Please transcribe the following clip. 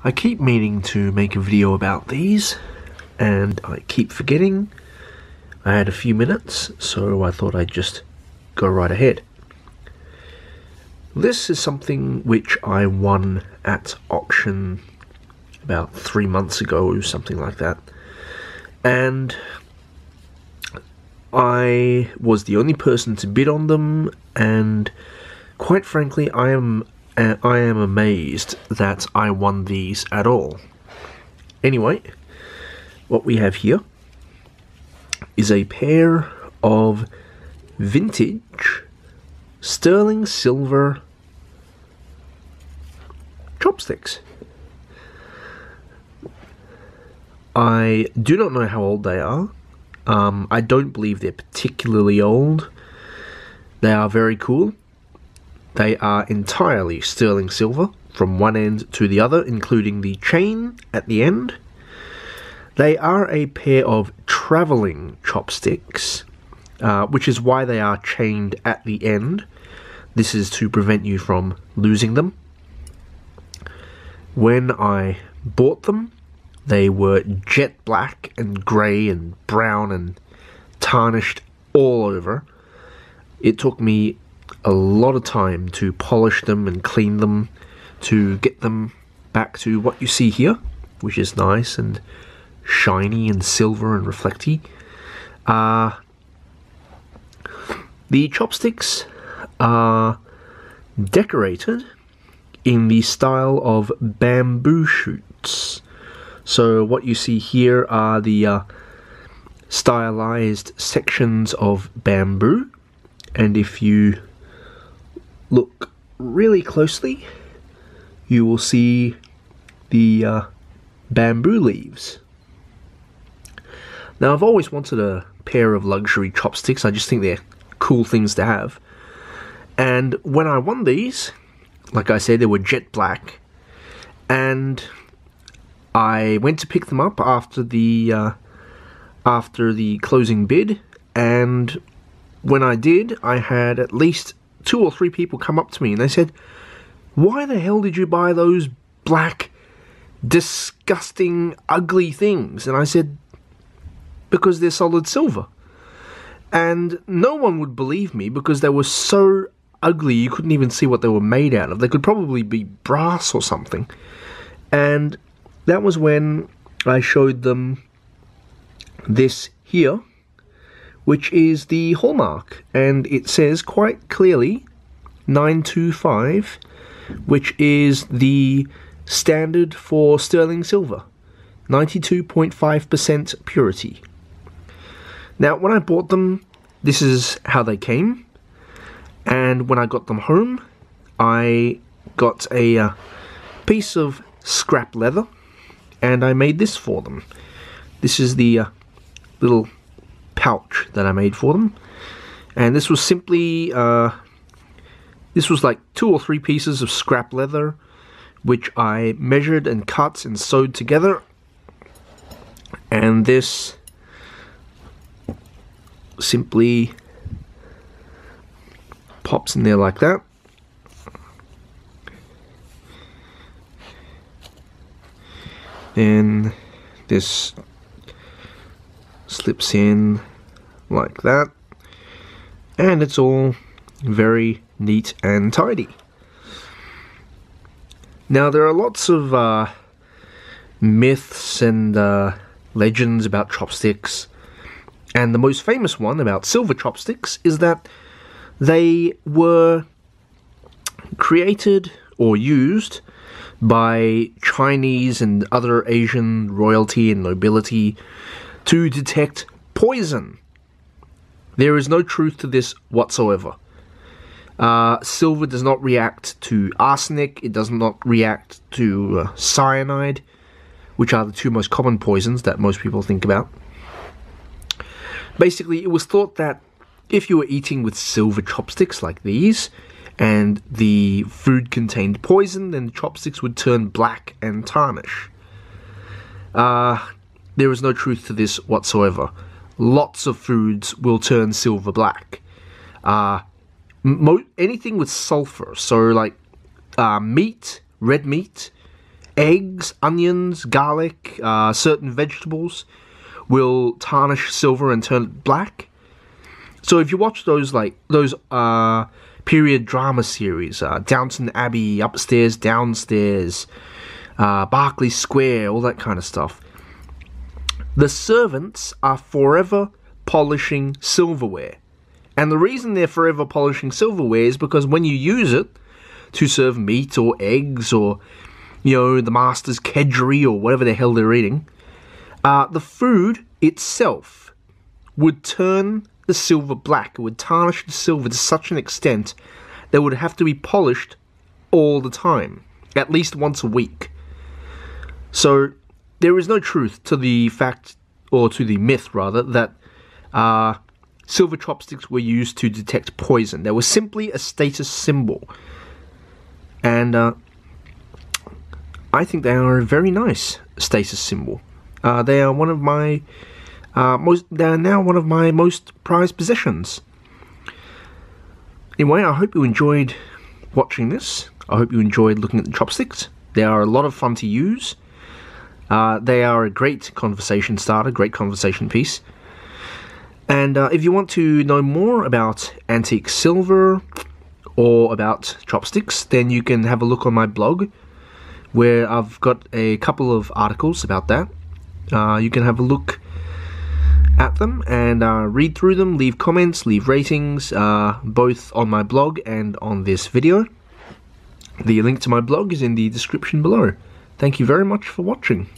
I keep meaning to make a video about these, and I keep forgetting. I had a few minutes, so I thought I'd just go right ahead. This is something which I won at auction about 3 months ago, or something like that. And I was the only person to bid on them, and quite frankly, I am amazed that I won these at all. Anyway, what we have here is a pair of vintage sterling silver chopsticks. I do not know how old they are. I don't believe they're particularly old. They are very cool. They are entirely sterling silver from one end to the other, including the chain at the end. They are a pair of travelling chopsticks, which is why they are chained at the end. This is to prevent you from losing them. When I bought them, they were jet black and grey and brown and tarnished all over. It took me a lot of time to polish them and clean them to get them back to what you see here, which is nice and shiny and silver and reflecty. The chopsticks are decorated in the style of bamboo shoots. So what you see here are the stylized sections of bamboo, and if you look really closely, you will see the bamboo leaves. Now, I've always wanted a pair of luxury chopsticks. I just think they're cool things to have. And when I won these, like I said, they were jet black, and I went to pick them up after the closing bid, and when I did, I had at least 2 or 3 people come up to me and they said, "Why the hell did you buy those black, disgusting, ugly things?" And I said, "Because they're solid silver." And no one would believe me because they were so ugly you couldn't even see what they were made out of. They could probably be brass or something. And that was when I showed them this here, which is the hallmark, and it says quite clearly 925, which is the standard for sterling silver, 92.5% purity. Now, when I bought them, this is how they came, and when I got them home, I got a piece of scrap leather, and I made this for them. This is the little pouch that I made for them, and this was simply this was like 2 or 3 pieces of scrap leather which I measured and cut and sewed together, and this simply pops in there like that. And this slips in like that, and it's all very neat and tidy. Now, there are lots of myths and legends about chopsticks, and the most famous one about silver chopsticks is that they were created or used by Chinese and other Asian royalty and nobility to detect poison. There is no truth to this whatsoever. Silver does not react to arsenic, it does not react to cyanide, which are the 2 most common poisons that most people think about. Basically, it was thought that if you were eating with silver chopsticks like these, and the food contained poison, then the chopsticks would turn black and tarnish. There is no truth to this whatsoever. Lots of foods will turn silver black. Anything with sulfur, so like meat, red meat, eggs, onions, garlic, certain vegetables will tarnish silver and turn it black. So if you watch those period drama series, Downton Abbey, Upstairs, Downstairs, Berkeley Square, all that kind of stuff, the servants are forever polishing silverware. And the reason they're forever polishing silverware is because when you use it to serve meat or eggs or, the master's kedgeree or whatever the hell they're eating, the food itself would turn the silver black. It would tarnish the silver to such an extent that it would have to be polished all the time, at least once a week. So there is no truth to the fact, or to the myth rather, that silver chopsticks were used to detect poison. They were simply a status symbol. And I think they are a very nice status symbol. They are one of my they are now one of my most prized possessions. Anyway, I hope you enjoyed watching this. I hope you enjoyed looking at the chopsticks. They are a lot of fun to use. They are a great conversation starter, great conversation piece. And if you want to know more about antique silver or about chopsticks, then you can have a look on my blog, where I've got a couple of articles about that. You can have a look at them and read through them, leave comments, leave ratings, both on my blog and on this video. The link to my blog is in the description below. Thank you very much for watching.